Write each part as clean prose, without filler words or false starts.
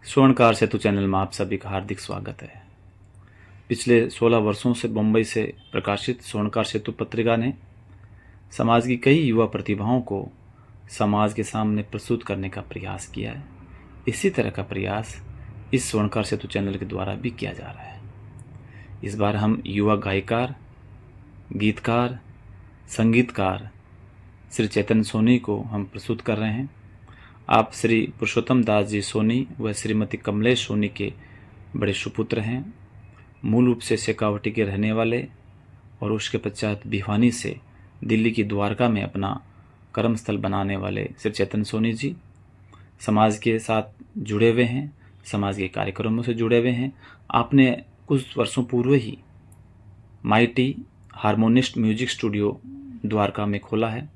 स्वर्णकार सेतु channel में आप सभी का हार्दिक स्वागत है। पिछले 16 वर्षों से मुंबई से प्रकाशित स्वर्णकार सेतु पत्रिका ने समाज की कई युवा प्रतिभाओं को समाज के सामने प्रस्तुत करने का प्रयास किया है। इसी तरह का प्रयास इस स्वर्णकार सेतु चैनल के द्वारा भी किया जा रहा है। इस बार हम युवा गायकार, गीतकार, संगीतकार श्री चेतन सोनी को हम प्रस्तुत कर रहे हैं। आप श्री पुरुषोत्तम दास जी सोनी व श्रीमती कमलेश सोनी के बड़े सुपुत्र हैं। मूल रूप से शेखावटी के रहने वाले और उसके पश्चात भिवानी से दिल्ली की द्वारका में अपना कर्मस्थल बनाने वाले श्री चेतन सोनी जी समाज के साथ जुड़े हुए हैं, समाज के कार्यक्रमों से जुड़े हुए हैं। आपने कुछ वर्षों पूर्व ही mighty harmonist music studio Dwarka में खोला है।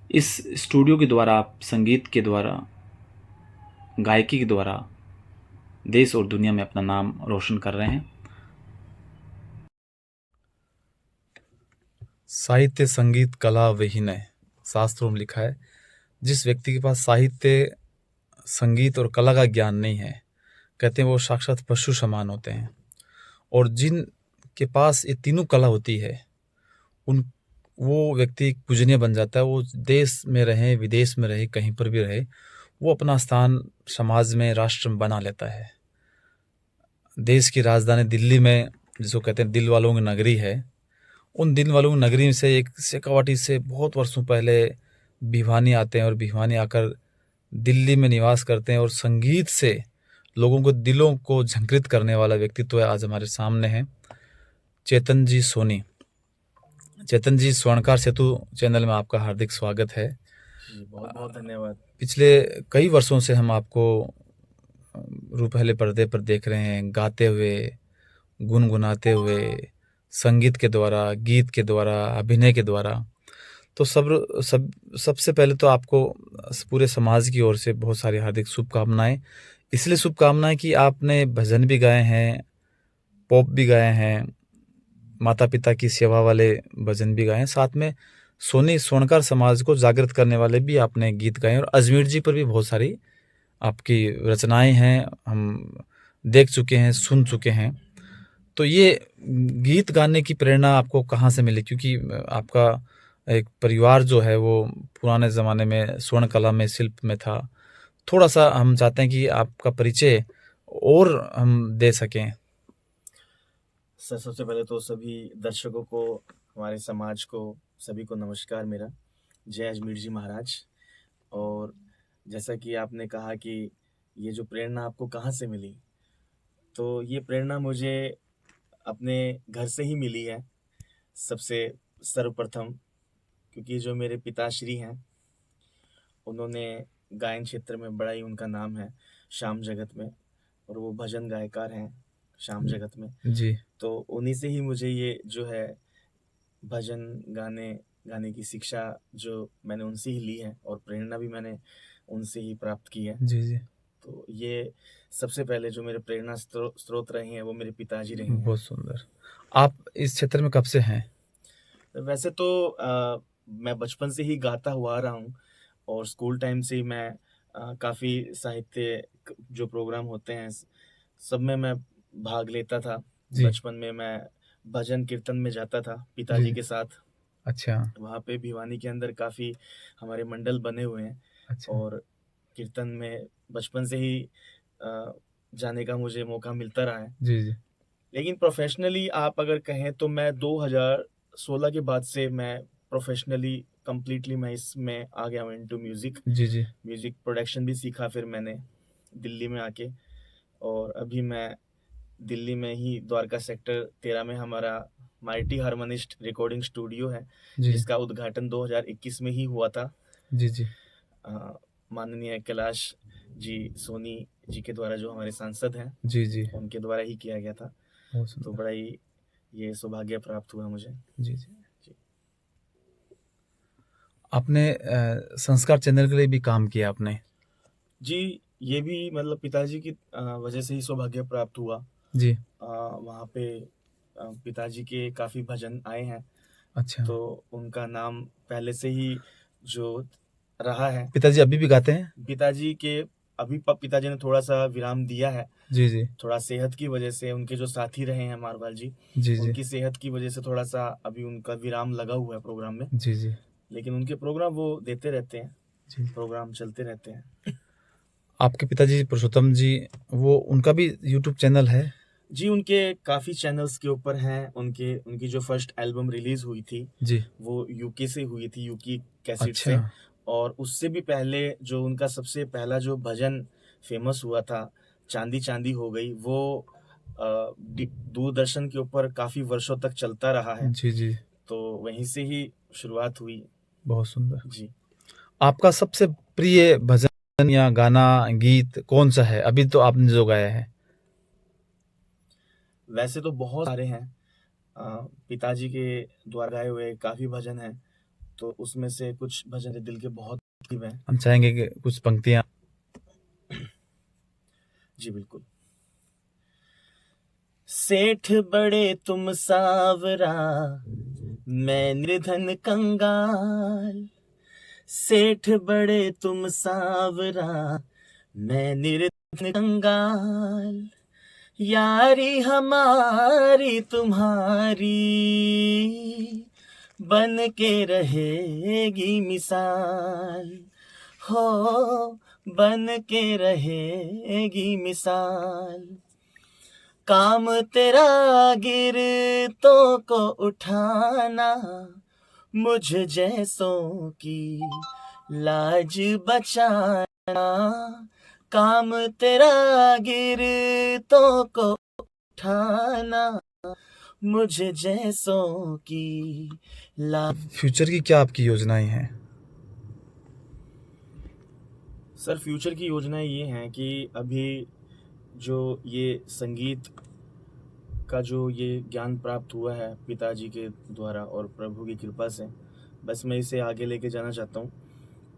इस स्टूडियो के द्वारा आप संगीत के द्वारा, गायकी के द्वारा देश और दुनिया में अपना नाम रोशन कर रहे हैं। साहित्य संगीत कला विहीन है, शास्त्रों में लिखा है। जिस व्यक्ति के पास साहित्य संगीत और कला का ज्ञान नहीं है, कहते हैं वो साक्षात पशु समान होते हैं। और जिन के पास ये तीनों कला होती है वो व्यक्ति पूजनीय बन जाता है। वो देश में रहे, विदेश में रहे, कहीं पर भी रहे, वो अपना स्थान समाज में, राष्ट्र में बना लेता है। देश की राजधानी दिल्ली में, जिसको कहते हैं दिल वालों की नगरी है, उन दिल वालों की नगरी से एक शेखावाटी से बहुत वर्षों पहले भिवानी आते हैं और भिवानी आकर दिल्ली में निवास करते हैं और संगीत से लोगों को दिलों को झंकृत करने वाला व्यक्तित्व आज हमारे सामने है, चेतन जी सोनी। चेतन जी, स्वर्णकार सेतु चैनल में आपका हार्दिक स्वागत है। बहुत बहुत धन्यवाद। पिछले कई वर्षों से हम आपको रूपहले पर्दे पर देख रहे हैं, गाते हुए, गुनगुनाते हुए, संगीत के द्वारा, गीत के द्वारा, अभिनय के द्वारा। तो सबसे पहले तो आपको पूरे समाज की ओर से बहुत सारी हार्दिक शुभकामनाएं। इसलिए शुभकामनाएं कि आपने भजन भी गाए हैं, पॉप भी गाए हैं, माता पिता की सेवा वाले भजन भी गाए हैं, साथ में सोनी स्वर्णकार समाज को जागृत करने वाले भी आपने गीत गाए हैं। और अजमेर जी पर भी बहुत सारी आपकी रचनाएं हैं, हम देख चुके हैं, सुन चुके हैं। तो ये गीत गाने की प्रेरणा आपको कहाँ से मिली? क्योंकि आपका एक परिवार जो है वो पुराने ज़माने में स्वर्ण कला में, शिल्प में था। थोड़ा सा हम चाहते हैं कि आपका परिचय और हम दे सकें। सर, सबसे पहले तो सभी दर्शकों को, हमारे समाज को, सभी को नमस्कार मेरा। जय अजमेर जी महाराज। और जैसा कि आपने कहा कि ये जो प्रेरणा आपको कहाँ से मिली, तो ये प्रेरणा मुझे अपने घर से ही मिली है सबसे सर्वप्रथम। क्योंकि जो मेरे पिताश्री हैं, उन्होंने गायन क्षेत्र में बड़ा ही उनका नाम है श्याम जगत में, और वो भजन गायकार हैं श्याम जगत में। जी तो उन्हीं से ही मुझे ये जो है भजन गाने की शिक्षा जो मैंने उनसे ही ली है, और प्रेरणा भी मैंने उनसे ही प्राप्त की है। जी जी, तो ये सबसे पहले जो मेरे प्रेरणा स्रोत रहे हैं वो मेरे पिताजी रहे हैं। बहुत सुंदर। आप इस क्षेत्र में कब से हैं? वैसे तो मैं बचपन से ही गाता हुआ आ रहा हूँ, और स्कूल टाइम से ही मैं काफ़ी साहित्य जो प्रोग्राम होते हैं सब में मैं भाग लेता था। जी बचपन में मैं भजन कीर्तन में जाता था पिताजी जी, के साथ। अच्छा वहाँ पे भिवानी के अंदर काफ़ी हमारे मंडल बने हुए हैं, अच्छा, और कीर्तन में बचपन से ही जाने का मुझे मौका मिलता रहा है। जी जी लेकिन प्रोफेशनली आप अगर कहें तो मैं 2016 के बाद से मैं प्रोफेशनली कंप्लीटली मैं इसमें आ गया हूँ इनटू म्यूज़िक। जी जी, म्यूज़िक प्रोडक्शन भी सीखा फिर मैंने दिल्ली में आके, और अभी मैं दिल्ली में ही द्वारका सेक्टर 13 में हमारा माइटी हारमोनिस्ट रिकॉर्डिंग स्टूडियो है, जी जिसका उद्घाटन 2021 में ही हुआ था। जी जी, अ, माननीय कैलाश जी सोनी जी के द्वारा, जो हमारे सांसद हैं, जी जी, उनके द्वारा ही किया गया था। बहुत तो सुंदर। बड़ा ही ये सौभाग्य प्राप्त हुआ मुझे। जी जी, जी आपने संस्कार चैनल के लिए भी काम किया आपने? जी, ये भी मतलब पिताजी की वजह से ही सौभाग्य प्राप्त हुआ। जी, वहाँ पे पिताजी के काफ़ी भजन आए हैं, अच्छा। तो उनका नाम पहले से ही जो रहा है। पिताजी अभी भी गाते हैं? पिताजी के अभी पिताजी ने थोड़ा सा विराम दिया है, जी जी थोड़ा सेहत की वजह से। उनके जो साथी रहे हैं मारवाल जी, जी जी उनकी सेहत की वजह से थोड़ा सा अभी उनका विराम लगा हुआ है प्रोग्राम में, जी जी लेकिन उनके प्रोग्राम वो देते रहते हैं, जी। प्रोग्राम चलते रहते हैं। आपके पिताजी पुरुषोत्तम जी, वो उनका भी यूट्यूब चैनल है? जी, उनके काफ़ी चैनल्स के ऊपर हैं। उनकी जो फर्स्ट एल्बम रिलीज़ हुई थी, जी। वो यूके से हुई थी, यूकी कैसेट अच्छा। से। और उससे भी पहले जो उनका सबसे पहला जो भजन फेमस हुआ था, चांदी चांदी हो गई, वो दूरदर्शन के ऊपर काफ़ी वर्षों तक चलता रहा है। जी जी। तो वहीं से ही शुरुआत हुई। बहुत सुंदर। जी। आपका सबसे प्रिय भजन या गाना गीत कौन सा है अभी तो आपने जो गाया है? वैसे तो बहुत सारे हैं, पिताजी के द्वारा गाए हुए काफ़ी भजन हैं, तो उसमें से कुछ भजन मेरे दिल के बहुत करीब हैं। हम चाहेंगे कि कुछ पंक्तियां। जी बिल्कुल। सेठ बड़े तुम सावरा, मैं निर्धन कंगाल। सेठ बड़े तुम सावरा, मैं निर्धन कंगाल। यारी हमारी तुम्हारी, बन के रहेगी मिसाल। हो, बन के रहेगी मिसाल। काम तेरा गिरतों को उठाना, मुझ जैसों की लाज बचाना। काम तेरा गिरतों को उठाना, मुझ जैसों की लाज। फ्यूचर की क्या आपकी योजनाएं हैं? सर, फ्यूचर की योजनाएं ये हैं कि अभी जो ये संगीत का जो ये ज्ञान प्राप्त हुआ है पिताजी के द्वारा और प्रभु की कृपा से, बस मैं इसे आगे लेके जाना चाहता हूँ।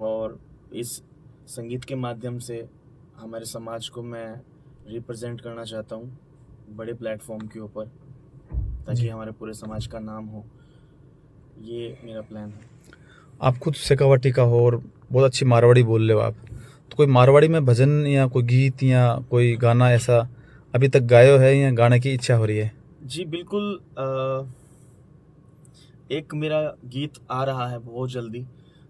और इस संगीत के माध्यम से हमारे समाज को मैं रिप्रेजेंट करना चाहता हूँ बड़े प्लेटफॉर्म के ऊपर, ताकि जी। हमारे पूरे समाज का नाम हो। ये मेरा प्लान है। आप खुद शेखावाटी का हो और बहुत अच्छी मारवाड़ी बोल रहे हो आप, तो कोई मारवाड़ी में भजन या कोई गीत या कोई गाना ऐसा अभी तक गायो है या गाने की इच्छा हो रही है? जी बिल्कुल। एक मेरा गीत आ रहा है बहुत जल्दी,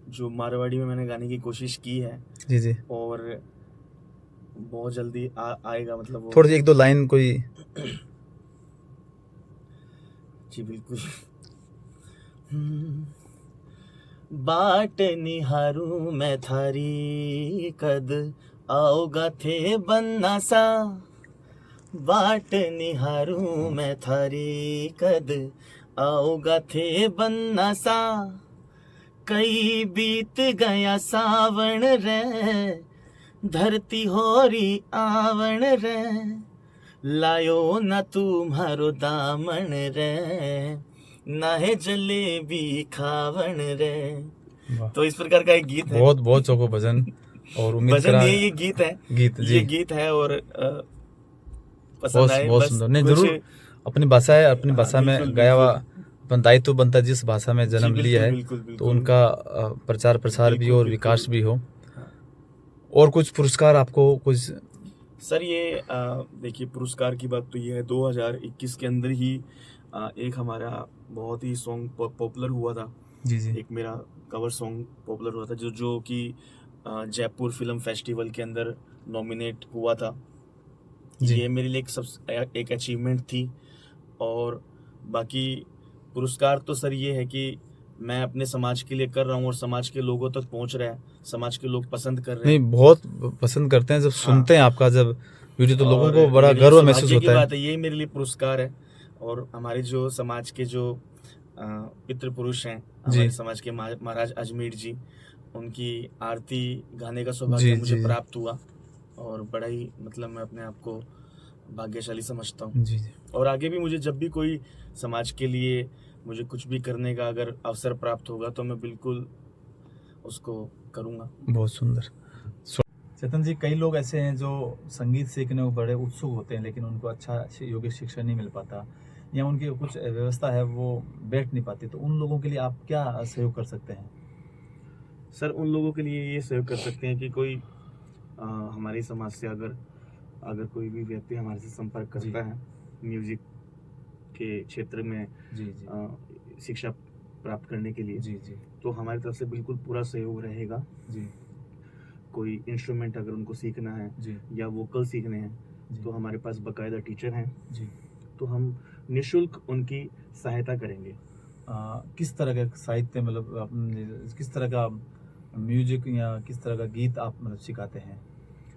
जो मारवाड़ी में मैंने गाने की कोशिश की है, जी जी। और बहुत जल्दी आएगा, मतलब वो। थोड़ी सी एक दो लाइन कोई। जी बिल्कुल। बाट निहारू मैं थारी, कद आओगा थे बनना सा। बाट निहारू मैं थारी, कद आओगा थे बनना सा। कई बीत गया सावण रे, धरती होरी आवण रे। लायो न तुम्हारो दामन रे, नाहे जलेबी खावण रे। वाह, तो इस प्रकार का एक गीत है। बहुत बहुत चौको भजन। और उम्मीद भजन करा ये गीत है। गीत ये जी। गीत है, और पसंद बहुत आए बहुत बस सुंदर। नहीं, कुछ। जरूर अपनी भाषा है, अपनी हाँ भाषा बिल्कुल में गाया हुआ बिल्कुल। अपना दायित्व बनता है। जिस भाषा में जी जन्म लिया बिल्कुल है बिल्कुल तो बिल्कुल उनका प्रचार प्रसार भी बिल्कुल हो और बिल्कुल। विकास भी हो। हाँ। और कुछ पुरस्कार आपको कुछ? सर, ये देखिए, पुरस्कार की बात तो ये है, 2021 के अंदर ही एक हमारा बहुत ही सॉन्ग पॉपुलर हुआ था। जी जी एक मेरा कवर सॉन्ग पॉपुलर हुआ था, जो कि जयपुर फिल्म फेस्टिवल के अंदर नॉमिनेट हुआ था। जी। ये मेरे लिए एक अचीवमेंट थी। और बाकी पुरस्कार तो सर ये है कि मैं अपने समाज के लिए कर रहा हूँ, और समाज के लोगों तक पहुँच रहा है, समाज के लोग पसंद कर रहे नहीं, हैं। बहुत पसंद करते हैं जब हाँ। सुनते हैं आपका जब वीडियो, तो लोगों और को बड़ा मेरे लिए गर्व महसूस सौभाग्य की होता है। बात है, यही मेरे लिए पुरस्कार है। और हमारे जो समाज के जो पितृ पुरुष हैं, जी हमारे समाज के महाराज अजमेर जी, उनकी आरती गाने का सौभाग्य जी मुझे जी जी प्राप्त हुआ। और बड़ा ही, मतलब मैं अपने आप को भाग्यशाली समझता हूँ। जी जी। और आगे भी मुझे जब भी कोई समाज के लिए मुझे कुछ भी करने का अगर अवसर प्राप्त होगा, तो मैं बिल्कुल उसको करूँगा। बहुत सुंदर। चेतन जी, कई लोग ऐसे हैं जो संगीत सीखने को बड़े उत्सुक होते हैं, लेकिन उनको अच्छा योग्य शिक्षण नहीं मिल पाता, या उनकी कुछ व्यवस्था है वो बैठ नहीं पाती, तो उन लोगों के लिए आप क्या सहयोग कर सकते हैं? सर, उन लोगों के लिए ये सहयोग कर सकते हैं कि कोई हमारे समाज से अगर अगर कोई भी व्यक्ति हमारे से संपर्क करता है म्यूजिक के क्षेत्र में जी जी शिक्षा प्राप्त करने के लिए, जी जी तो हमारी तरफ से बिल्कुल पूरा सहयोग रहेगा। जी कोई इंस्ट्रूमेंट अगर उनको सीखना है जी या वोकल सीखने हैं जी तो हमारे पास बाकायदा टीचर हैं, जी। तो हम निःशुल्क उनकी सहायता करेंगे। किस तरह का साहित्य, मतलब आपने किस तरह का म्यूजिक या किस तरह का गीत आप मतलब सिखाते हैं?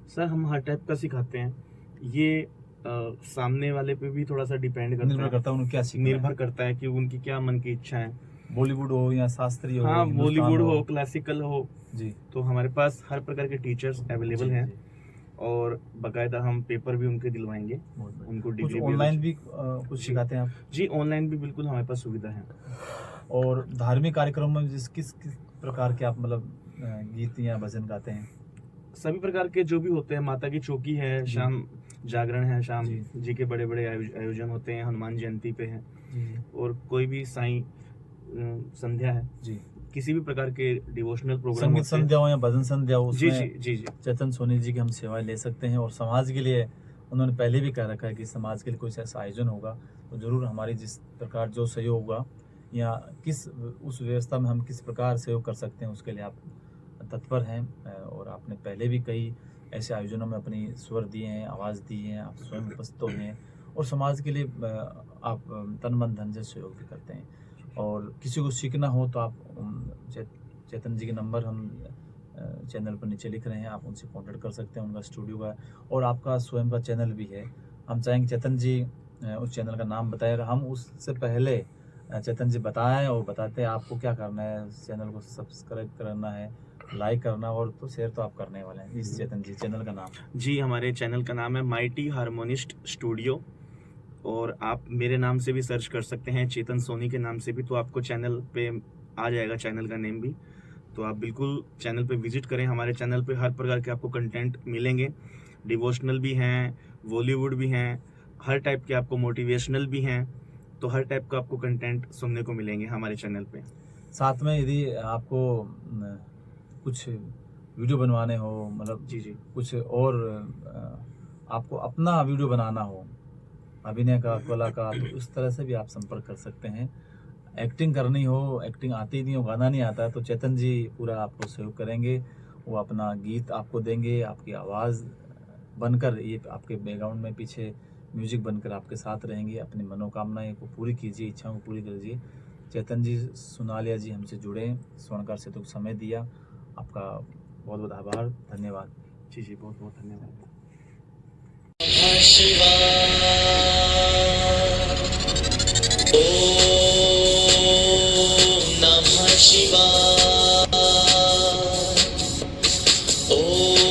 सर हम हर टाइप का सिखाते हैं। ये सामने वाले पे भी थोड़ा सा डिपेंड करता निर्भर है, करता है उन्हें क्या सीखना है। निर्भर करता है कि उनकी क्या मन की इच्छा है। बॉलीवुड हो या शास्त्रीय हो, हाँ, हिंदुस्तान बॉलीवुड हो, क्लासिकल हो, जी तो हमारे पास हर प्रकार के टीचर्स अवेलेबल जी, हैं जी, और बाकायदा हम पेपर भी उनके दिलवाएंगे, बहुत बढ़िया। उनको कुछ डिग्री भी ऑनलाइन भी कुछ जी। सिखाते हैं आप? जी, ऑनलाइन भी बिल्कुल हमारे पास सुविधा है। और धार्मिक कार्यक्रम में किस किस प्रकार के आप मतलब गीत या भजन गाते हैं? सभी प्रकार के जो भी होते हैं, माता की चौकी है, जी। शाम जागरण है, शाम जी। जी के बड़े बड़े आयोजन होते हैं, हनुमान जयंती पे है, जी और कोई भी साईं संध्या है, जी। किसी भी प्रकार के डिवोशनल प्रोग्राम संगीत होते हैं। संध्या हो या भजन संध्या हो, जी जी उसमें जी जी चेतन सोनी जी की हम सेवाएं ले सकते हैं। और समाज के लिए उन्होंने पहले भी कह रखा है कि समाज के लिए कोई ऐसा आयोजन होगा तो ज़रूर हमारी जिस प्रकार जो सहयोग होगा या किस उस व्यवस्था में हम किस प्रकार सहयोग कर सकते हैं उसके लिए आप तत्पर हैं। और आपने पहले भी कई ऐसे आयोजनों में अपनी स्वर दिए हैं, आवाज़ दी है, आप स्वयं उपस्थित हुए हैं और समाज के लिए आप तन मन धन से सहयोग भी करते हैं। और किसी को सीखना हो तो आप चेतन जी के नंबर हम चैनल पर नीचे लिख रहे हैं, आप उनसे कांटेक्ट कर सकते हैं। उनका स्टूडियो का और आपका स्वयं का चैनल भी है। हम चाहेंगे चेतन जी उस चैनल का नाम बताएं। हम उससे पहले चेतन जी बताएं और बताते हैं आपको क्या करना है। चैनल को सब्सक्राइब करना है, लाइक करना और तो शेयर तो आप करने वाले हैं। इस चेतन जी चैनल का नाम? जी, हमारे चैनल का नाम है माइटी हारमोनिस्ट स्टूडियो, और आप मेरे नाम से भी सर्च कर सकते हैं, चेतन सोनी के नाम से भी, तो आपको चैनल पे आ जाएगा चैनल का नेम भी। तो आप बिल्कुल चैनल पे विजिट करें। हमारे चैनल पे हर प्रकार के आपको कंटेंट मिलेंगे, डिवोशनल भी हैं, बॉलीवुड भी हैं, हर टाइप के आपको मोटिवेशनल भी हैं, तो हर टाइप का आपको कंटेंट सुनने को मिलेंगे हमारे चैनल पे। साथ में यदि आपको कुछ वीडियो बनवाने हो, मतलब जी जी कुछ और आपको अपना वीडियो बनाना हो, अभिनय का, कला का, तो इस तरह से भी आप संपर्क कर सकते हैं। एक्टिंग करनी हो, एक्टिंग आती नहीं हो, गाना नहीं आता है, तो चेतन जी पूरा आपको सहयोग करेंगे। वो अपना गीत आपको देंगे, आपकी आवाज़ बनकर ये आपके बैकग्राउंड में पीछे म्यूजिक बनकर आपके साथ रहेंगे। अपनी मनोकामनाएं को पूरी कीजिए, इच्छाओं को पूरी कीजिए। चेतन जी सोनालिया जी हमसे जुड़े, स्वर्णकार सेतु को समय दिया, आपका बहुत बहुत आभार, धन्यवाद। जी जी, बहुत बहुत धन्यवाद। नमः शिवाय। ओम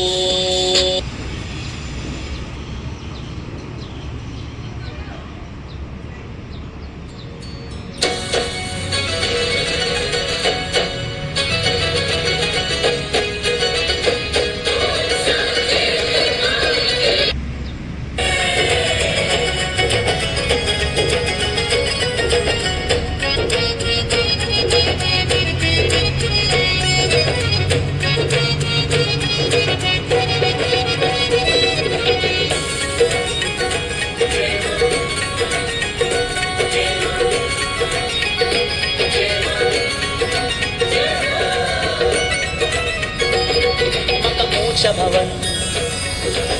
ऊंचा भवन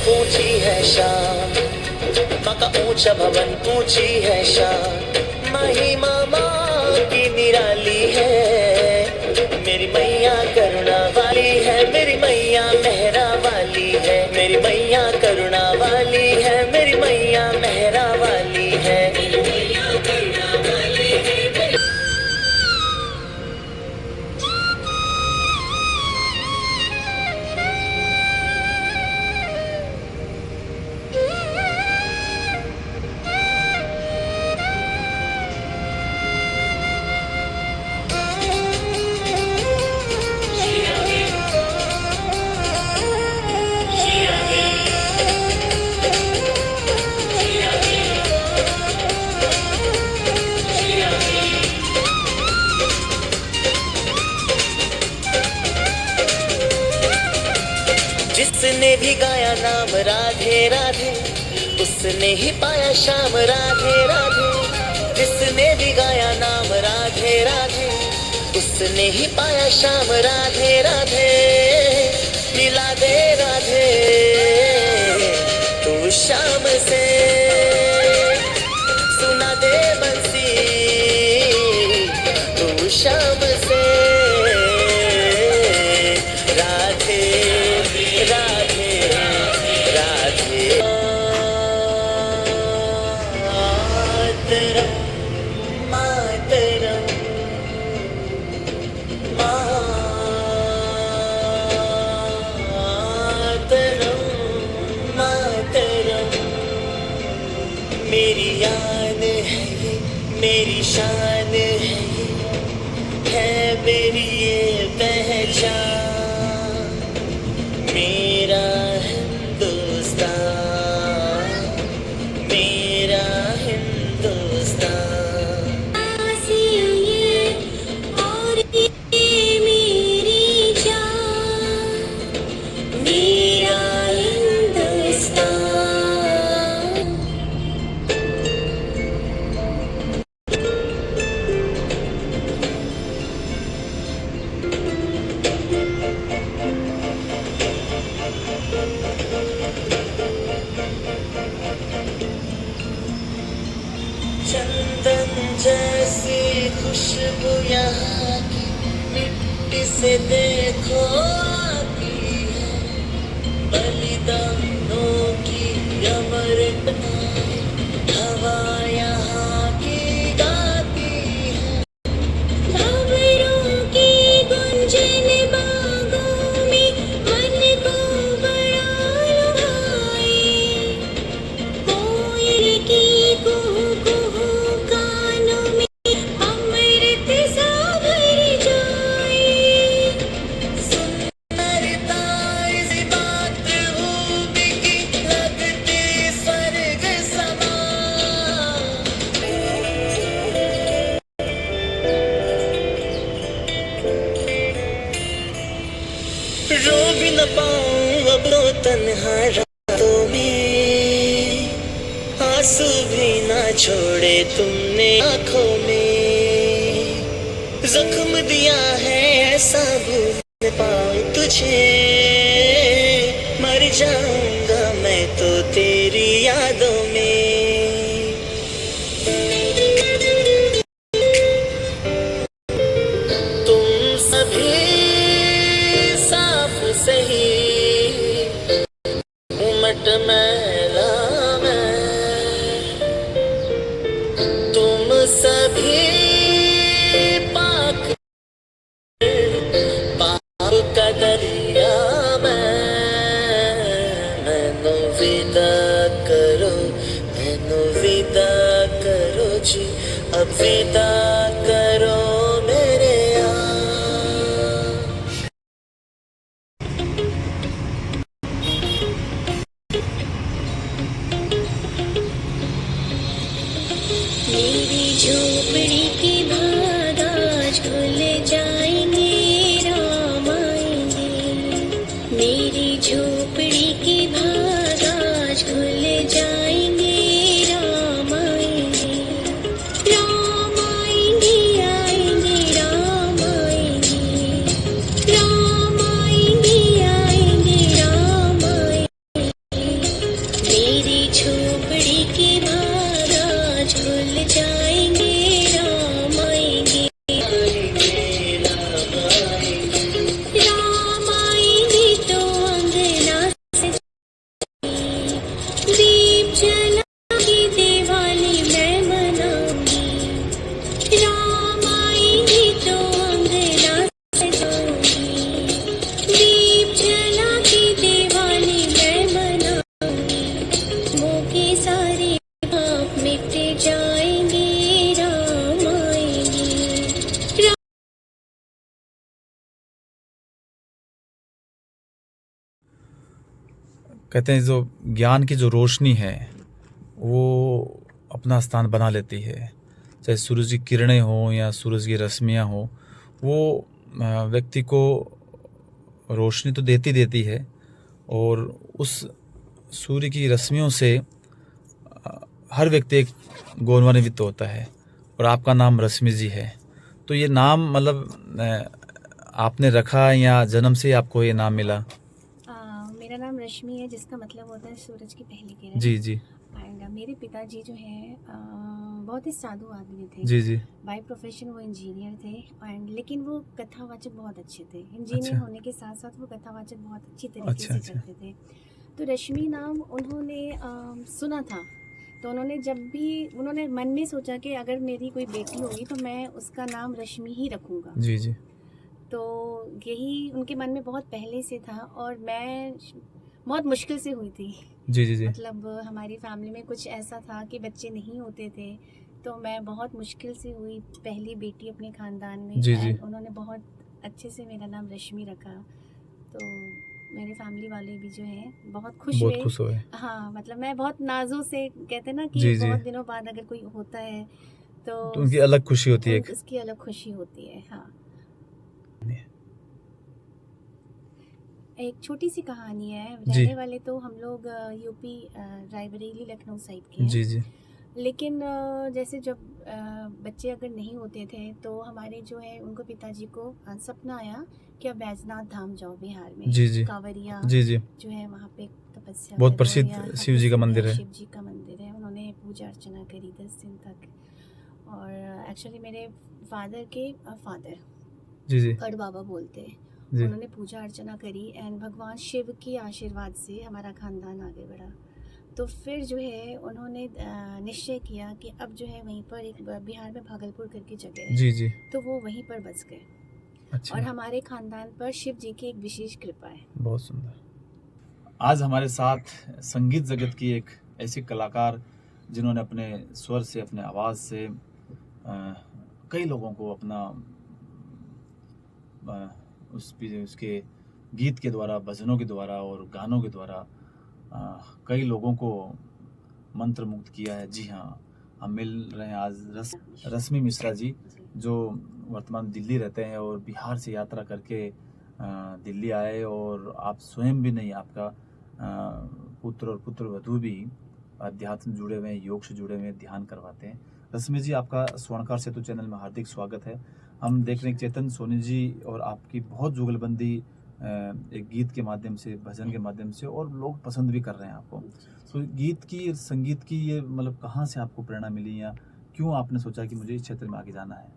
ऊंची है शान, माँ का ऊंचा भवन ऊंची है शान। महिमा माँ की निराली है, मेरी मैया करुणा वाली है, मेरी मैया मेहरा वाली है, मेरी मैया करुणा वाली है, मेरी मैया मेहरा वाली है। राधे, उसने ही पाया श्याम राधे राधे, जिसने भी गाया नाम राधे राधे, उसने ही पाया श्याम राधे राधे। मिला दे राधे तू श्याम से, सुना दे बंसी तू श्याम से। राधे राधे राधे मातरम मातरम मातरम मातरम। मेरी याद है ये, मेरी शान है मेरी ये पहचान। मेरा हिंदुस्तान, मेरा हिंदुस्तान। और ये मेरी जान, मेरा हिंदुस्तान। चंदन जैसी खुशबू यहाँ की मिट्टी से देखो आती है। बलिदानों की अमृत हवा यहाँ की गाती है। खबरों की गुंजन बागों में मन को बड़ा लुभाए। कोयल की कुहू कुहू कानों में अमृत सा भर जाए। सुंदरता इस बात खूबी की लगती स्वर्ग समा। रो भी न पाऊं अब तो तन्हा रातों में, आंसू भी ना छोड़े तुमने आंखों में। जख्म दिया है ऐसा भूल न पाऊं तुझे, मर जाऊंगा मैं तो तेरी यादों में। तुम सभी साफ सही उमट मैला मैं, तुम सभी पाक पाप का दरिया मैनू विदा करो, मैनू विदा करो जी, अब विदा करो मेरे यार। मेरी झोपड़ी के भाग आज खुल जाएंगे, राम आएंगे। मेरी झोपड़ी के भाग आज खुल जाएंगे, राम आएंगे। राम आएंगे आएंगे राम आएंगे, राम आएंगे आएंगे राम आएंगे। मेरी झोपड़ी के भाग आज खुल जाएंगे, राम आएंगे। राम आएंगे तो अंगना से दीप जला के दिवाली मैं मनाऊंगी। राम आएंगे तो अंगना से जाऊंगी, दीप जला के दिवाली मैं मनाऊंगी। मोह के सारे पाप मिट जाएंगे, राम आएंगे। कहते हैं जो ज्ञान की जो रोशनी है वो अपना स्थान बना लेती है, चाहे सूरज की किरणें हों या सूरज की रश्मियाँ हों, वो व्यक्ति को रोशनी तो देती है और उस सूर्य की रश्मियों से हर व्यक्ति एक गौरवान्वित होता है और आपका नाम रश्मि जी है। तो ये नाम मतलब आपने रखा या जन्म से ही आपको ये नाम मिला? मेरा नाम रश्मि है, जिसका मतलब होता है सूरज की पहली किरण। जी जी एंड मेरे पिताजी जो हैं बहुत ही साधु आदमी थे। जी जी बाय प्रोफेशन वो इंजीनियर थे, एंड लेकिन वो कथावाचक बहुत अच्छे थे। इंजीनियर अच्छा। होने के साथ साथ वो कथावाचक बहुत अच्छी तरीके अच्छा, से अच्छा। करते थे। तो रश्मि नाम उन्होंने सुना था, तो उन्होंने जब भी उन्होंने मन में सोचा कि अगर मेरी कोई बेटी होगी तो मैं उसका नाम रश्मि ही रखूँगा। जी जी तो यही उनके मन में बहुत पहले से था, और मैं बहुत मुश्किल से हुई थी। जी जी जी मतलब हमारी फैमिली में कुछ ऐसा था कि बच्चे नहीं होते थे, तो मैं बहुत मुश्किल से हुई पहली बेटी अपने ख़ानदान में। जी, जी। एंड उन्होंने बहुत अच्छे से मेरा नाम रश्मि रखा। तो मेरे फैमिली वाले भी जो हैं बहुत खुश बहुत हुए। खुश हुए। हाँ, मतलब मैं बहुत नाज़ों से, कहते हैं ना कि जी, जी। बहुत दिनों बाद अगर कोई होता है तो तो उनकी अलग खुशी होती है एक। उसकी अलग खुशी होती है। हाँ, एक छोटी सी कहानी है। जी। रहने वाले तो हम लोग यूपी रायबरेली लखनऊ साइड के हैं। जी जी लेकिन जैसे जब बच्चे अगर नहीं होते थे तो हमारे जो है उनको पिताजी को सपना आया कि अब बैजनाथ धाम जाओ बिहार में। जी, जी। कांवरिया जी जी जो है वहाँ पे तपस्या बहुत करो, प्रसिद्ध या शिव जी का प्रसिद्ध मंदिर है। शिव जी का मंदिर है। उन्होंने पूजा अर्चना करी 10 दिन तक। और एक्चुअली मेरे फादर के फादर जी जी कड़ बाबा बोलते हैं, जी उन्होंने पूजा अर्चना करी, एंड भगवान शिव के आशीर्वाद से हमारा खानदान आगे बढ़ा। तो फिर जो है उन्होंने निश्चय किया कि अब जो है वहीं पर एक बिहार में भागलपुर करके जगह है, जी जी तो वो वहीं पर बस गए। अच्छा, और हमारे खानदान पर शिव जी की एक विशेष कृपा है। बहुत सुंदर। आज हमारे साथ संगीत जगत की एक ऐसी कलाकार जिन्होंने अपने स्वर से, अपने आवाज़ से कई लोगों को अपना उसके गीत के द्वारा, भजनों के द्वारा और गानों के द्वारा कई लोगों को मंत्र मुक्त किया है। जी हाँ, हम मिल रहे हैं आज रश्मि मिश्रा जी, जो वर्तमान दिल्ली रहते हैं और बिहार से यात्रा करके दिल्ली आए, और आप स्वयं भी नहीं, आपका पुत्र और पुत्र वधू भी अध्यात्म जुड़े हुए हैं, योग से जुड़े हुए हैं, ध्यान करवाते हैं। रश्मि जी, आपका स्वर्णकार सेतु चैनल में हार्दिक स्वागत है। हम देख रहे हैं चेतन सोनी जी और आपकी बहुत जुगलबंदी एक गीत के माध्यम से, भजन के माध्यम से, और लोग पसंद भी कर रहे हैं आपको। तो गीत की, संगीत की ये मतलब कहाँ से आपको प्रेरणा मिली, या क्यों आपने सोचा कि मुझे इस क्षेत्र में आगे जाना है?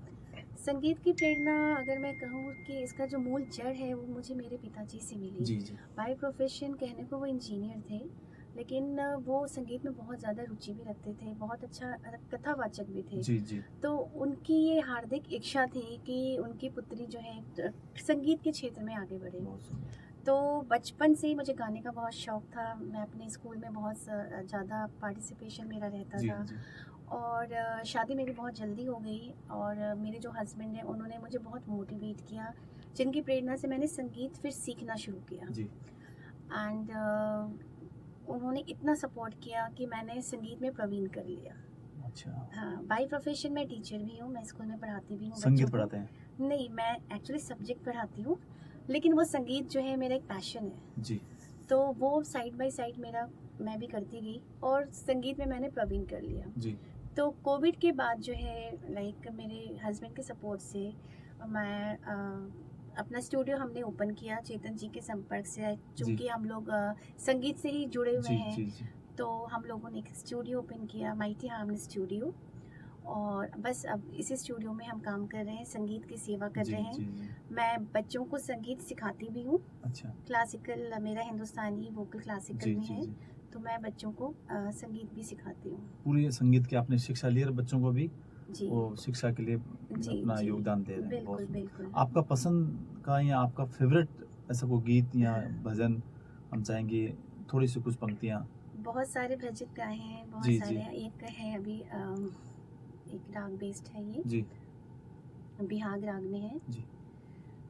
संगीत की प्रेरणा अगर मैं कहूँ कि इसका जो मूल जड़ है वो मुझे मेरे पिताजी से मिली। जी जी बाय प्रोफेशन कहने को वो इंजीनियर थे, लेकिन वो संगीत में बहुत ज़्यादा रुचि भी रखते थे, बहुत अच्छा कथावाचक भी थे। जी जी तो उनकी ये हार्दिक इच्छा थी कि उनकी पुत्री जो है संगीत के क्षेत्र में आगे बढ़े। बहुत सुंदर। तो बचपन से ही मुझे गाने का बहुत शौक था। मैं अपने स्कूल में बहुत ज़्यादा पार्टिसिपेशन मेरा रहता जी था। जी और शादी मेरी बहुत जल्दी हो गई, और मेरे जो हस्बैंड हैं उन्होंने मुझे बहुत मोटिवेट किया, जिनकी प्रेरणा से मैंने संगीत फिर सीखना शुरू किया। जी एंड उन्होंने इतना सपोर्ट किया कि मैंने संगीत में प्रवीण कर लिया। अच्छा, हाँ, बाय प्रोफेशन मैं टीचर भी हूँ, मैं स्कूल में पढ़ाती भी हूँ। संगीत बच्चों को। पढ़ाते हैं? नहीं, मैं एक्चुअली सब्जेक्ट पढ़ाती हूँ, लेकिन वो संगीत जो है मेरा एक पैशन है। जी तो वो साइड बाय साइड मेरा मैं भी करती गई, और संगीत में मैंने प्रवीण कर लिया। जी तो कोविड के बाद जो है लाइक मेरे हस्बैंड के सपोर्ट से मैं अपना स्टूडियो हमने ओपन किया चेतन जी के संपर्क से, चूँकि हम लोग संगीत से ही जुड़े हुए जी हैं। जी जी तो हम लोगों ने एक स्टूडियो ओपन किया, माइटी हार्मनी स्टूडियो, और बस अब इसी स्टूडियो में हम काम कर रहे हैं, संगीत की सेवा कर जी रहे हैं। जी जी मैं बच्चों को संगीत सिखाती भी हूँ। अच्छा, क्लासिकल, मेरा हिंदुस्तानी वोकल क्लासिकल जी में जी है, जी तो मैं बच्चों को संगीत भी सिखाती हूँ। पूरी संगीत की आपने शिक्षा ली और बच्चों को भी जी वो शिक्षा के लिए जी अपना जी, योगदान दे रहे हैं। बिल्कुल बहुत सुंदर। बिल्कुल। आपका पसंद का या आपका फेवरेट ऐसा कोई गीत या भजन हम चाहेंगे, थोड़ी सी कुछ पंक्तियाँ? बहुत सारे भजन गाए हैं, बहुत जी, सारे जी। हैं। एक है अभी एक राग बेस्ड है, ये जी बिहाग राग में है। जी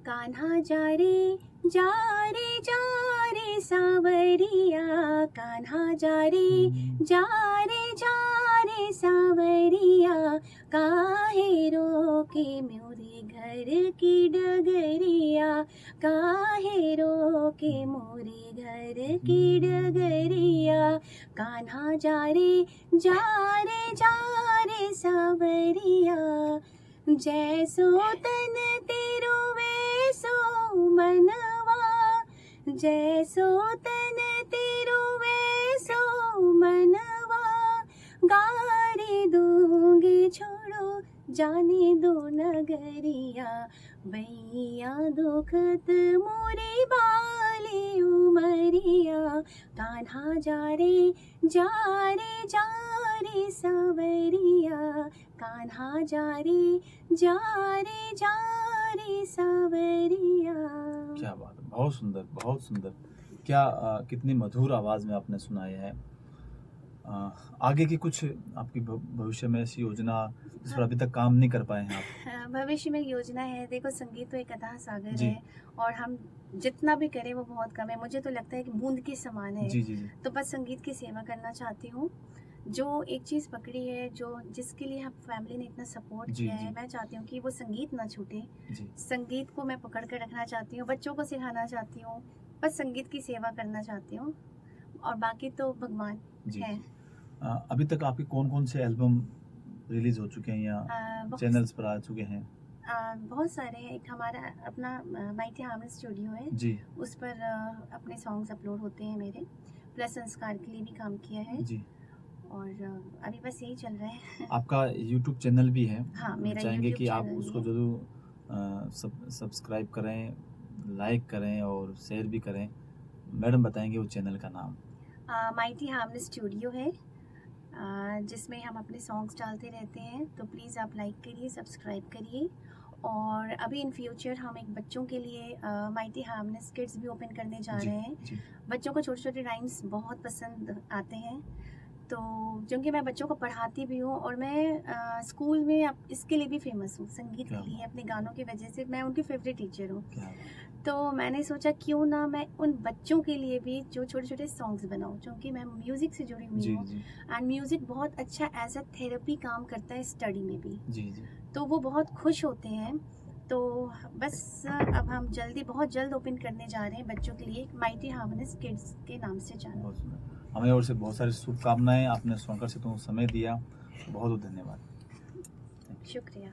कान्हा जा रे जा रे जा रे सावरिया, कान्हा जा रे जा रे सावरिया, काहे रोके मोरे घर की डगरिया, काहे रोके मोरे घर की डगरिया। कान्हा जा रे सावरिया, जैसो तन तेरो वैसो मनवा, जैसो तन तेरो वैसो मनवा। गारे दूंगी छोड़ो जाने दो नगरिया, भैया दुखत मोरी बाली उमरिया। कान्हा जा रे सावरिया, कान्हा जा रे सावरिया। क्या बात है, बहुत सुंदर, बहुत सुंदर। क्या कितनी मधुर आवाज़ में आपने सुनाया है। आगे की कुछ आपकी भविष्य में ऐसी योजना जिस पर अभी तक काम नहीं कर पाए हैं आप? भविष्य में योजना है, देखो संगीत तो एक अथाह सागर जी। है और हम जितना भी करें वो बहुत कम है। मुझे तो लगता है कि बूंद के समान है। जी जी जी। तो बस संगीत की सेवा करना चाहती हूँ। जो एक चीज़ पकड़ी है, जो जिसके लिए हम फैमिली ने इतना सपोर्ट जी, किया है, जी। मैं चाहती हूँ कि वो संगीत ना छूटे। जी संगीत को मैं पकड़ कर रखना चाहती हूँ, बच्चों को सिखाना चाहती हूँ, बस संगीत की सेवा करना चाहती हूँ और बाकी तो भगवान जी है। जी। अभी तक आपके कौन कौन से एल्बम रिलीज हो चुके हैं या बहुत चैनल्स पर आ चुके हैं? बहुत सारे हैं। एक हमारा अपना माइटी हार्मनी स्टूडियो है, जी उस पर अपने सॉन्ग्स अपलोड होते हैं मेरे, प्लस संस्कार के लिए भी काम किया है जी। और अभी बस यही चल रहा है। आपका यूट्यूब चैनल भी है, हाँ, मेरा चाहेंगे यूट्यूब कि आप चैनल भी उसको है। जरूर सब्सक्राइब करें, लाइक करें और शेयर भी करें। मैडम बताएंगे वो चैनल का नाम? माइटी हार्मनी स्टूडियो है, जिसमें हम अपने सॉन्ग्स डालते रहते हैं, तो प्लीज़ आप लाइक करिए, सब्सक्राइब करिए। और अभी इन फ्यूचर हम एक बच्चों के लिए माइटी हार्मनी किड्स भी ओपन करने जा जी रहे हैं। जी बच्चों को छोटे छोटे राइम्स बहुत पसंद आते हैं, तो क्योंकि मैं बच्चों को पढ़ाती भी हूँ और मैं स्कूल में अब इसके लिए भी फेमस हूँ, संगीत क्या के लिए, बात। अपने गानों की वजह से मैं उनकी फेवरेट टीचर हूँ। क्या बात। तो मैंने सोचा क्यों ना मैं उन बच्चों के लिए भी जो छोटे छोटे सॉन्ग्स बनाऊँ, क्योंकि मैं म्यूज़िक से जुड़ी हुई जी हूँ जी एंड म्यूज़िक बहुत अच्छा एज अ थेरेपी काम करता है स्टडी में भी, जी जी। तो वो बहुत खुश होते हैं। तो बस अब हम बहुत जल्द ओपन करने जा रहे हैं बच्चों के लिए माइटी हार्मनी किड्स के नाम से चैनल। बहुत सुंदर। हमें और से बहुत सारी शुभकामनाएं। आपने सोनकर से तो समय दिया, बहुत बहुत धन्यवाद। शुक्रिया।